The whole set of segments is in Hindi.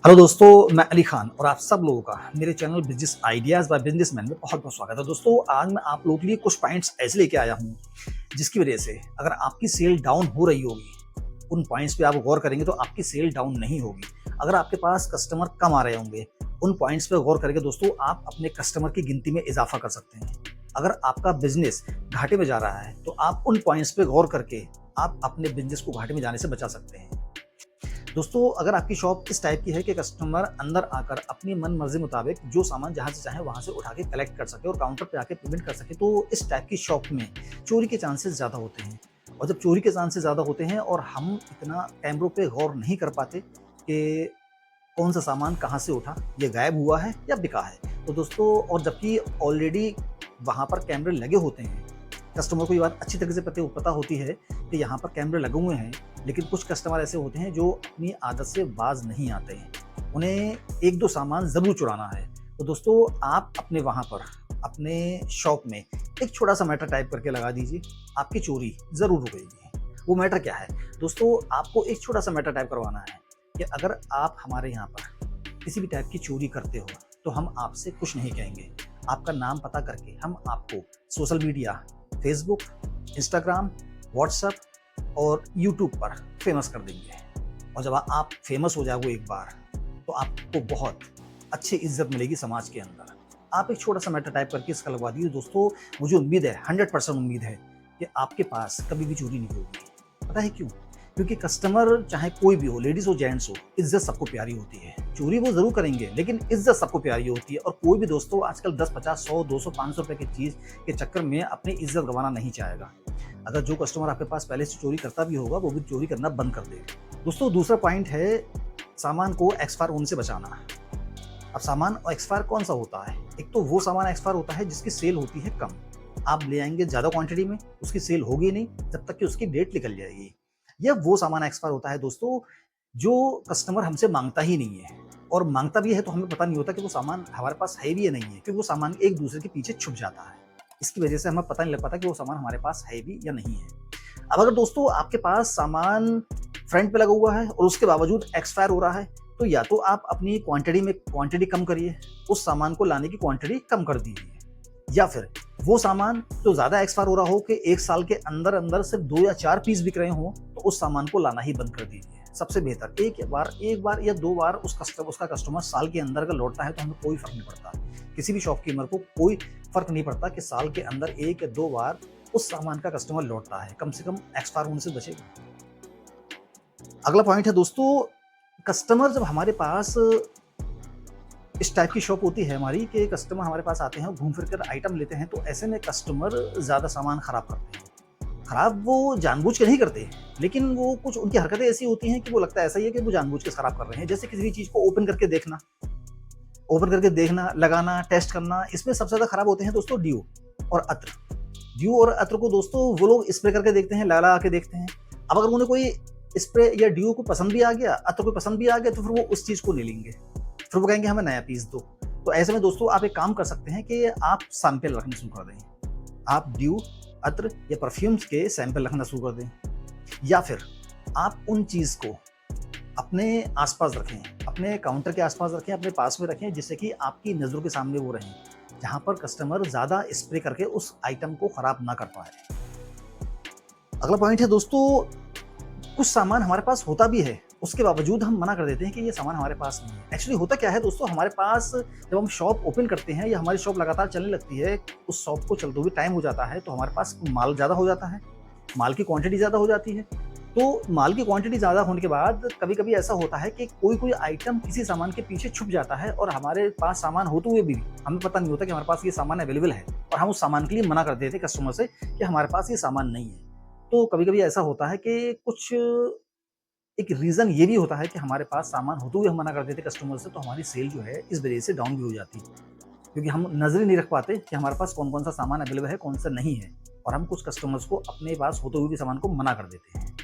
हेलो दोस्तों, मैं अली खान और आप सब लोगों का मेरे channel business ideas by businessman में बहुत बहुत स्वागत है। दोस्तों, आज मैं आप लोगों के लिए कुछ पॉइंट्स ऐसे लेके आया हूँ जिसकी वजह से अगर आपकी सेल डाउन हो रही होगी, उन पॉइंट्स पे आप गौर करेंगे तो आपकी सेल डाउन नहीं होगी। अगर आपके पास कस्टमर कम आ रहे होंगे, उन पॉइंट्स पे गौर करके दोस्तों आप अपने कस्टमर की गिनती में इजाफा कर सकते हैं। अगर आपका बिजनेस घाटे में जा रहा है तो आप उन पॉइंट्स पे गौर करके आप अपने बिजनेस को घाटे में जाने से बचा सकते हैं। दोस्तों, अगर आपकी शॉप इस टाइप की है कि कस्टमर अंदर आकर अपनी मन मर्जी मुताबिक जो सामान जहाँ से चाहे वहाँ से उठा के कलेक्ट कर सके और काउंटर पे आके पेमेंट कर सके, तो इस टाइप की शॉप में चोरी के चांसेस ज़्यादा होते हैं। और जब चोरी के चांसेस ज़्यादा होते हैं और हम इतना कैमरों पे गौर नहीं कर पाते कि कौन सा सामान कहाँ से उठा, ये गायब हुआ है या बिका है, तो दोस्तों, और जबकि ऑलरेडी वहाँ पर कैमरे लगे होते हैं, कस्टमर को ये बात अच्छी तरह से पता होती है कि यहाँ पर कैमरे लगे हुए हैं, लेकिन कुछ कस्टमर ऐसे होते हैं जो अपनी आदत से बाज नहीं आते हैं। उन्हें एक दो सामान ज़रूर चुराना है। तो दोस्तों, आप अपने वहाँ पर अपने शॉप में एक छोटा सा मैटर टाइप करके लगा दीजिए, आपकी चोरी ज़रूर रुकेगी। वो मैटर क्या है दोस्तों? आपको एक छोटा सा मैटर टाइप करवाना है कि अगर आप हमारे यहाँ पर किसी भी टाइप की चोरी करते हो तो हम आपसे कुछ नहीं कहेंगे। आपका नाम पता करके हम आपको social media, Facebook, Instagram, WhatsApp और यूट्यूब पर फेमस कर देंगे। और जब आप फेमस हो जाओगे एक बार, तो आपको बहुत अच्छी इज्जत मिलेगी समाज के अंदर। आप एक छोटा सा मैटर टाइप करके इसका लगवा दीजिए। दोस्तों, मुझे उम्मीद है, 100% उम्मीद है कि आपके पास कभी भी चोरी नहीं होगी। पता है क्यों? क्योंकि कस्टमर चाहे कोई भी हो, लेडीज हो जेंट्स हो, इज्जत सबको प्यारी होती है। चोरी वो जरूर करेंगे लेकिन इज्जत सबको प्यारी होती है। और कोई भी दोस्तों आजकल 10, 50, 100, 200, 500 रुपए की चीज के चक्कर में अपनी इज्जत गंवाना नहीं चाहेगा। अगर जो कस्टमर आपके पास पहले से चोरी करता भी होगा, वो भी चोरी करना बंद कर देगा। दोस्तों, दूसरा पॉइंट है सामान को एक्सपायर होने से बचाना। अब सामान एक्सपायर कौन सा होता है? एक तो वो सामान एक्सपायर होता है जिसकी सेल होती है कम। आप ले आएंगे ज्यादा क्वांटिटी में, उसकी सेल होगी नहीं जब तक कि उसकी डेट निकल जाएगी। या वो सामान एक्सपायर होता है दोस्तों जो कस्टमर हमसे मांगता ही नहीं है, और मांगता भी है तो हमें पता नहीं होता कि वो सामान हमारे पास है भी या नहीं है, क्योंकि वो सामान एक दूसरे के पीछे छुप जाता है। इसकी वजह से हमें पता नहीं लग पाता कि वो सामान हमारे पास है भी या नहीं है। अब अगर दोस्तों आपके पास सामान फ्रंट पे लगा हुआ है और उसके बावजूद एक्सपायर हो रहा है, तो या तो आप अपनी क्वांटिटी कम करिए, उस सामान को लाने की क्वांटिटी कम कर दीजिए, या फिर वो सामान जो ज्यादा एक्सपायर हो रहा हो कि एक साल के अंदर अंदर सिर्फ 2 या 4 पीस बिक रहे हो, तो उस सामान को लाना ही बंद कर दीजिए। सबसे बेहतर एक बार या 2 बार उसका कस्टमर साल के अंदर अगर लौटता है तो हमें कोई फर्क नहीं पड़ता। किसी भी शॉपकीपर को कोई फर्क नहीं पड़ता कि साल के अंदर 1 या 2 बार उस सामान का कस्टमर लौटता है, कम से कम एक्सपायर होने से बचेगा। अगला पॉइंट है दोस्तों, कस्टमर जब हमारे पास इस टाइप की शॉप होती है हमारी कि कस्टमर हमारे पास आते हैं, घूम फिर कर आइटम लेते हैं, तो ऐसे में कस्टमर ज़्यादा सामान खराब करते हैं। खराब वो जानबूझ के नहीं करते, लेकिन वो कुछ उनकी हरकतें ऐसी होती हैं कि वो लगता है ऐसा ही है कि वो जानबूझ के खराब कर रहे हैं। जैसे किसी भी चीज़ को ओपन करके देखना, लगाना, टेस्ट करना। इसमें सबसे ज़्यादा खराब होते हैं दोस्तों ड्यू और अत्र। ड्यू और अत्र को दोस्तों वो लोग स्प्रे करके देखते हैं, लगा के देखते हैं। अब अगर उन्हें कोई स्प्रे या ड्यू को पसंद भी आ गया, अत्र को पसंद भी आ गया, तो फिर वो उस चीज़ को नहीं लेंगे, फिर वो कहेंगे हमें नया पीस दो। तो ऐसे में दोस्तों आप एक काम कर सकते हैं कि आप सैंपल रखना शुरू कर दें। आप ड्यू, अत्र या परफ्यूम्स के सैंपल रखना शुरू कर दें, या फिर आप उन चीज़ को अपने आसपास रखें, अपने काउंटर के आसपास रखें, अपने पास में रखें, जिससे कि आपकी नज़रों के सामने वो रहें, जहाँ पर कस्टमर ज़्यादा स्प्रे करके उस आइटम को ख़राब ना कर पाए। अगला पॉइंट है दोस्तों, कुछ सामान हमारे पास होता भी है, उसके बावजूद हम मना कर देते हैं कि ये सामान हमारे पास नहीं है। एक्चुअली होता क्या है दोस्तों, हमारे पास जब हम शॉप ओपन करते हैं या हमारी शॉप लगातार चलने लगती है, उस शॉप को चलते हुए टाइम हो जाता है, तो हमारे पास माल ज़्यादा हो जाता है, माल की क्वांटिटी ज़्यादा हो जाती है। तो माल की क्वांटिटी ज़्यादा होने के बाद कभी-कभी ऐसा होता है कि कोई आइटम किसी सामान के पीछे छुप जाता है, और हमारे पास सामान होते हुए भी हमें पता नहीं होता कि हमारे पास ये सामान अवेलेबल है, और हम उस सामान के लिए मना कर देते हैं कस्टमर से कि हमारे पास ये सामान नहीं है। तो कभी-कभी ऐसा होता है कि कुछ एक रीज़न ये भी होता है कि हमारे पास सामान होते हुए हम मना कर देते कस्टमर से, तो हमारी सेल जो है इस वजह से डाउन भी हो जाती है, क्योंकि हम नज़र ही नहीं रख पाते कि हमारे पास कौन-कौन सा सामान अवेलेबल है, कौन सा नहीं है, और हम कुछ कस्टमर्स को अपने पास होते हुए भी सामान को मना कर देते हैं।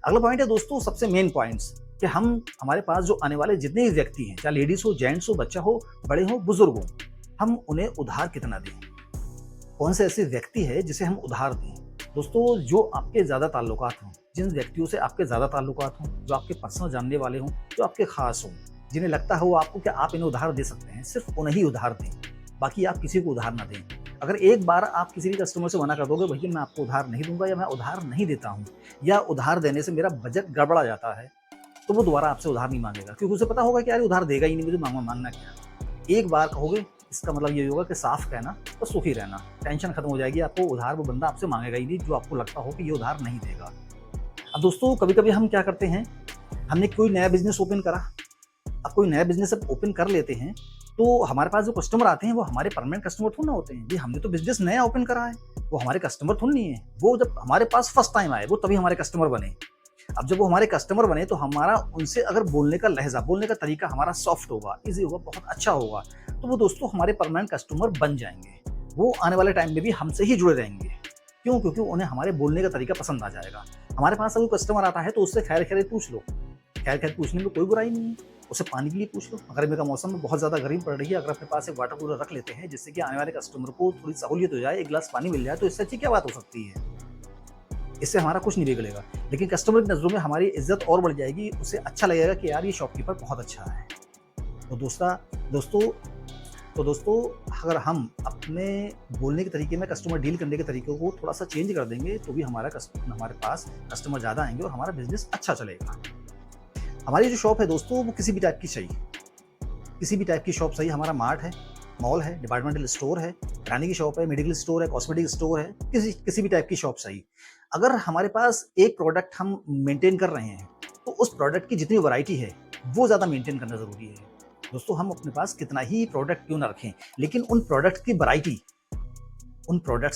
अगला पॉइंट है दोस्तों, सबसे मेन पॉइंट्स, कि हमारे पास जो आने वाले जितने भी व्यक्ति हैं, चाहे लेडीज़ हो, जेंट्स हो, बच्चा हो, बड़े हो, बुजुर्ग हो, हम उन्हें उधार कितना दें। कौन से ऐसे व्यक्ति है जिसे हम उधार दें? दोस्तों, जो आपके ज़्यादा ताल्लुकात हों, जिन व्यक्तियों से आपके ज़्यादा ताल्लुकात हों, जो आपके पर्सनल जानने वाले हों, जो आपके ख़ास हों, जिन्हें लगता हो आपको कि आप इन्हें उधार दे सकते हैं, सिर्फ उन्हें ही उधार दें, बाकी आप किसी को उधार ना दें। अगर एक बार आप किसी भी कस्टमर से मना कर दोगे भैया मैं आपको उधार नहीं दूंगा या मैं उधार नहीं देता हूँ या उधार देने से मेरा बजट गड़बड़ा जाता है, तो वो दोबारा आपसे उधार नहीं मांगेगा, क्योंकि उसे पता होगा कि यार उधार देगा ही नहीं, मुझे मांगना क्या। एक बार कहोगे इसका मतलब ये होगा कि साफ कहना तो सुखी रहना, टेंशन खत्म हो जाएगी। आपको उधार वो बंदा आपसे मांगेगा ही नहीं जो आपको लगता हो कि ये उधार नहीं देगा। अब दोस्तों कभी कभी हम क्या करते हैं, हमने कोई नया बिजनेस ओपन करा, अब कोई नया बिजनेस अब ओपन कर लेते हैं तो हमारे पास जो कस्टमर आते हैं वो हमारे परमानेंट कस्टमर थोड़ा ना होते हैं जी। हमने तो बिजनेस नया ओपन करा है, वो हमारे कस्टमर थोड़ा नहीं है। वो जब हमारे पास फर्स्ट टाइम आए वो तभी हमारे कस्टमर बने। अब जब वो हमारे कस्टमर बने तो हमारा उनसे अगर बोलने का लहजा, बोलने का तरीका हमारा सॉफ्ट होगा, इजी होगा, बहुत अच्छा होगा, तो वो दोस्तों हमारे परमानेंट कस्टमर बन जाएंगे। वो आने वाले टाइम में भी हमसे ही जुड़े रहेंगे। क्यों? क्योंकि उन्हें हमारे बोलने का तरीका पसंद आ जाएगा। हमारे पास अगर कस्टमर आता है तो उससे खैर खैर पूछ लो, खैर खैर पूछने में कोई बुराई नहीं है। उसे पानी के लिए पूछ लो, गर्मी का मौसम में बहुत ज़्यादा गर्मी पड़ रही है, अगर अपने पास एक वाटर कूलर रख लेते हैं जिससे कि आने वाले कस्टमर को थोड़ी सहूलियत हो जाए, एक गिलास पानी मिल जाए, तो इससे अच्छी क्या बात हो सकती है। इससे हमारा कुछ नहीं बिगड़ेगा, लेकिन कस्टमर की नज़रों में हमारी इज्जत और बढ़ जाएगी। उसे अच्छा लगेगा कि यार ये शॉपकीपर बहुत अच्छा है। तो दोस्तों अगर हम अपने बोलने के तरीके में कस्टमर डील करने के तरीके को थोड़ा सा चेंज कर देंगे तो भी हमारे पास कस्टमर ज़्यादा आएंगे और हमारा बिजनेस अच्छा चलेगा। हमारी जो शॉप है दोस्तों वो किसी भी टाइप की चाहिए, किसी भी टाइप की शॉप सही। हमारा मार्ट है, मॉल है, डिपार्टमेंटल स्टोर है, किराने की शॉप है, मेडिकल स्टोर है, कॉस्मेटिक स्टोर है, किसी भी टाइप की शॉप सही। अगर हमारे पास एक प्रोडक्ट हम मेंटेन कर रहे हैं तो उस प्रोडक्ट की जितनी वैरायटी है वो ज़्यादा मेंटेन करना ज़रूरी है। दोस्तों हम अपने पास कितना ही प्रोडक्ट क्यों ना रखें, लेकिन उन प्रोडक्ट्स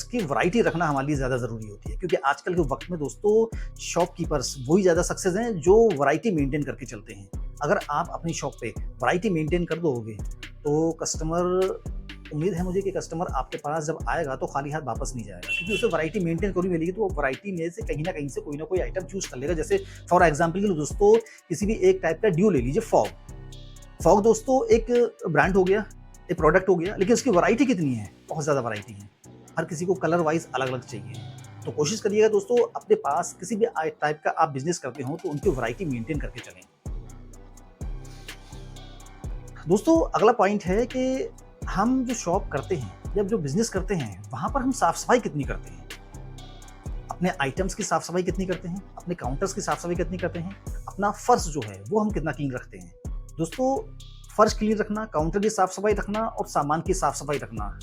की वैरायटी रखना हमारे लिए ज़्यादा ज़रूरी होती है, क्योंकि आजकल के वक्त में दोस्तों शॉपकीपर्स वही ज़्यादा सक्सेस हैं जो वैरायटी मेंटेन करके चलते हैं। अगर आप अपनी शॉप पे वैरायटी मेंटेन कर दोगे तो उम्मीद है मुझे कि कस्टमर आपके पास जब आएगा तो खाली हाथ वापस नहीं जाएगा, क्योंकि उसे वैरायटी मेंटेन करनी मिलेगी। तो वो वैरायटी में से कहीं ना कोई आइटम चूज कर लेगा। जैसे फॉर एग्जांपल के लिए दोस्तों किसी भी एक टाइप का ड्यू ले लीजिए, फॉग दोस्तों एक ब्रांड हो गया, एक प्रोडक्ट हो गया, लेकिन उसकी वैरायटी कितनी है, बहुत ज़्यादा वैरायटी है। हर किसी को कलर वाइज अलग अलग चाहिए। तो कोशिश करिएगा दोस्तों अपने पास किसी भी टाइप का आप बिजनेस करते हो तो उनकी वैरायटी मेंटेन करके चलें। दोस्तों अगला पॉइंट है कि हम जो शॉप करते हैं या जो बिजनेस करते हैं वहां पर हम साफ सफाई कितनी करते हैं, अपने आइटम्स की साफ सफाई कितनी करते हैं, अपने काउंटर्स की साफ सफाई कितनी करते हैं, अपना फर्श जो है वो हम कितना क्लीन रखते हैं। दोस्तों फर्श क्लीन रखना, काउंटर की साफ सफाई रखना और सामान की साफ सफाई रखना,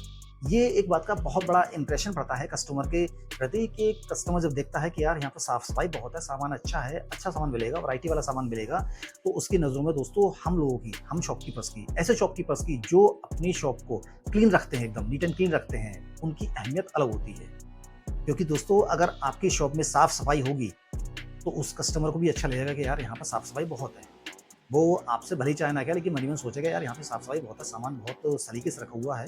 ये एक बात का बहुत बड़ा इंप्रेशन पड़ता है कस्टमर के प्रति कि कस्टमर जब देखता है कि यार यहाँ पर साफ सफाई बहुत है, सामान अच्छा है, अच्छा सामान मिलेगा, वैरायटी वाला सामान मिलेगा, तो उसकी नज़रों में दोस्तों हम शॉपकीपर्स की, ऐसे शॉपकीपर्स की जो अपनी शॉप को क्लीन रखते हैं, एकदम नीट एंड क्लीन रखते हैं, उनकी अहमियत अलग होती है। क्योंकि दोस्तों अगर आपकी शॉप में साफ सफाई होगी तो उस कस्टमर को भी अच्छा लगेगा कि यार यहाँ पर साफ सफाई बहुत है। वो आपसे भले ही चाहे ना क्या, लेकिन मन ही मन सोचेगा यार यहाँ पे साफ सफाई बहुत है, सामान बहुत सलीके से रखा हुआ है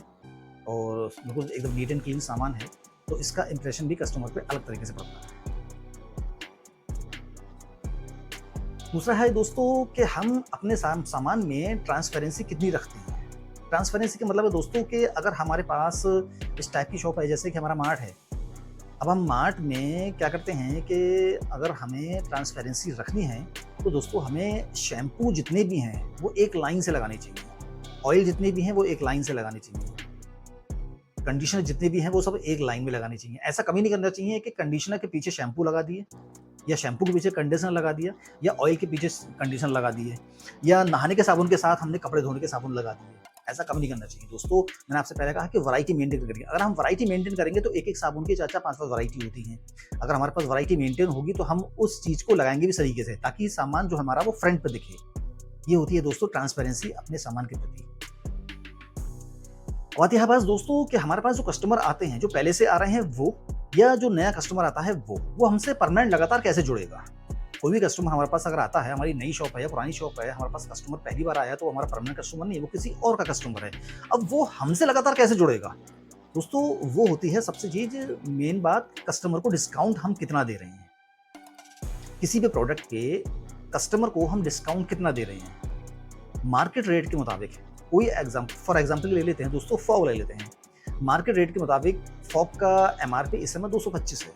और बिल्कुल एकदम नीट एंड क्लीन सामान है, तो इसका इंप्रेशन भी कस्टमर पे अलग तरीके से पड़ता है। दूसरा है दोस्तों कि हम अपने सामान में ट्रांसपेरेंसी कितनी रखते हैं। ट्रांसपेरेंसी का मतलब है दोस्तों कि अगर हमारे पास इस टाइप की शॉप है जैसे कि हमारा मार्ट है, अब हम मार्ट में क्या करते हैं कि अगर हमें ट्रांसपेरेंसी रखनी है तो दोस्तों हमें शैम्पू जितने भी हैं वो एक लाइन से लगाने चाहिए, ऑयल जितने भी हैं वो एक लाइन से लगाने चाहिए, कंडीशनर जितने भी हैं वो सब एक लाइन में लगाने चाहिए। ऐसा कभी नहीं करना चाहिए कि कंडीशनर के पीछे शैम्पू लगा दिए या शैम्पू के पीछे कंडीशनर लगा दिया या ऑयल के पीछे कंडीशनर लगा दिए या नहाने के साबुन के साथ हमने कपड़े धोने के साबुन लगा दिए। ऐसा कभी नहीं करना चाहिए दोस्तों। मैंने आपसे पहले कहा कि वैरायटी मेंटेन करिए। अगर हम वैरायटी मेंटेन करेंगे तो एक एक साबुन की 4-4-5 वैरायटी होती हैं। अगर हमारे पास वैरायटी मेंटेन होगी तो हम उस चीज़ को लगाएंगे भी तरीके से ताकि सामान जो हमारा वो फ्रंट पर दिखे। ये होती है दोस्तों ट्रांसपेरेंसी अपने सामान के प्रति। बात यह बात दोस्तों कि हमारे पास जो कस्टमर आते हैं, जो पहले से आ रहे हैं वो या जो नया कस्टमर आता है वो हमसे परमानेंट लगातार कैसे जुड़ेगा। कोई भी कस्टमर हमारे पास अगर आता है, हमारी नई शॉप है या पुरानी शॉप है, हमारे पास कस्टमर पहली बार आया तो हमारा परमानेंट कस्टमर नहीं है, वो किसी और का कस्टमर है। अब वो हमसे लगातार कैसे जुड़ेगा दोस्तों, वो होती है सबसे चीज मेन बात, कस्टमर को डिस्काउंट हम कितना दे रहे हैं। किसी भी प्रोडक्ट पे कस्टमर को हम डिस्काउंट कितना दे रहे हैं मार्केट रेट के मुताबिक। कोई फॉर एग्जाम्पल ले लेते हैं दोस्तों, फॉग ले लेते हैं। मार्केट रेट के मुताबिक फॉग का MRP इस समय 225 है।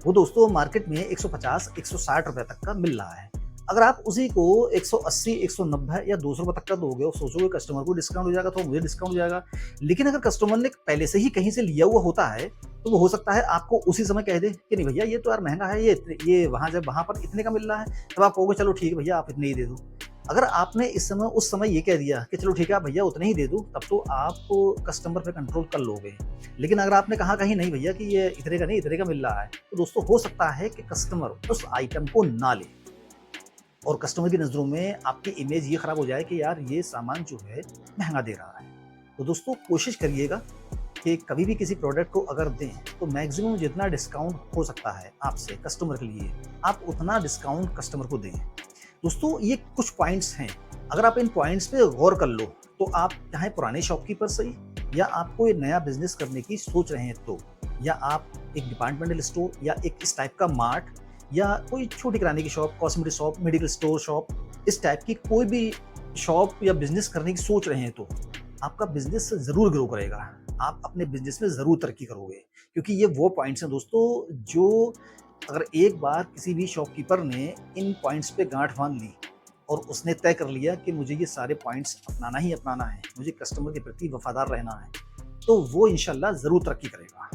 वो दोस्तों मार्केट में 150-160 रुपए तक का मिल रहा है। अगर आप उसी को 180, 190 या 200 रुपए तक का दोगे और सोचोगे कस्टमर को डिस्काउंट हो जाएगा तो मुझे डिस्काउंट हो जाएगा, लेकिन अगर कस्टमर ने पहले से ही कहीं से लिया हुआ होता है तो वो हो सकता है आपको उसी समय कह दे कि नहीं भैया ये तो यार महंगा है, ये वहाँ जब वहाँ पर इतने का मिल रहा है, तब आप कहोगे चलो ठीक है भैया आप इतने ही दे दो। अगर आपने इस समय उस समय ये कह दिया कि चलो ठीक है आप भैया उतने ही दे दो, तब तो आप कस्टमर पे कंट्रोल कर लोगे। लेकिन अगर आपने कहा कहीं नहीं भैया कि ये इतने का नहीं इतने का मिल रहा है, तो दोस्तों हो सकता है कि कस्टमर उस आइटम को ना ले और कस्टमर की नज़रों में आपकी इमेज ये खराब हो जाए कि यार ये सामान जो है महंगा दे रहा है। तो दोस्तों कोशिश करिएगा कि कभी भी किसी प्रोडक्ट को अगर दें तो मैक्सिमम जितना डिस्काउंट हो सकता है आपसे कस्टमर के लिए, आप उतना डिस्काउंट कस्टमर को दें। दोस्तों ये कुछ पॉइंट्स हैं, अगर आप इन पॉइंट्स पे गौर कर लो तो आप चाहे पुराने शॉपकीपर सही या आप कोई नया बिजनेस करने की सोच रहे हैं तो, या आप एक डिपार्टमेंटल स्टोर या एक इस टाइप का मार्ट या कोई छोटी किराने की shop, cosmetic shop, medical store shop, इस टाइप की कोई भी शॉप या बिजनेस करने की सोच रहे हैं तो आपका बिजनेस ज़रूर ग्रो करेगा। आप अपने बिजनेस में ज़रूर तरक्की करोगे, क्योंकि ये वो पॉइंट्स हैं दोस्तों जो अगर एक बार किसी भी शॉपकीपर ने इन पॉइंट्स पे गांठ बांध ली और उसने तय कर लिया कि मुझे ये सारे पॉइंट्स अपनाना ही अपनाना है, मुझे कस्टमर के प्रति वफादार रहना है, तो वो इंशाल्लाह ज़रूर तरक्की करेगा।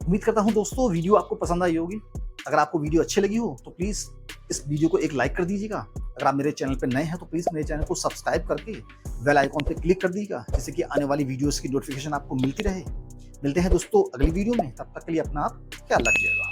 उम्मीद करता हूँ दोस्तों वीडियो आपको पसंद आई होगी। अगर आपको वीडियो अच्छी लगी हो तो प्लीज़ इस वीडियो को एक लाइक कर दीजिएगा। अगर आप मेरे चैनल पर नए हैं तो प्लीज़ मेरे चैनल को सब्सक्राइब करके बेल आइकॉन पे क्लिक कर दीजिएगा, जिससे कि आने वाली वीडियोस की नोटिफिकेशन आपको मिलती रहे। मिलते हैं दोस्तों अगली वीडियो में, तब तक के लिए अपना आप ख्याल रखिएगा।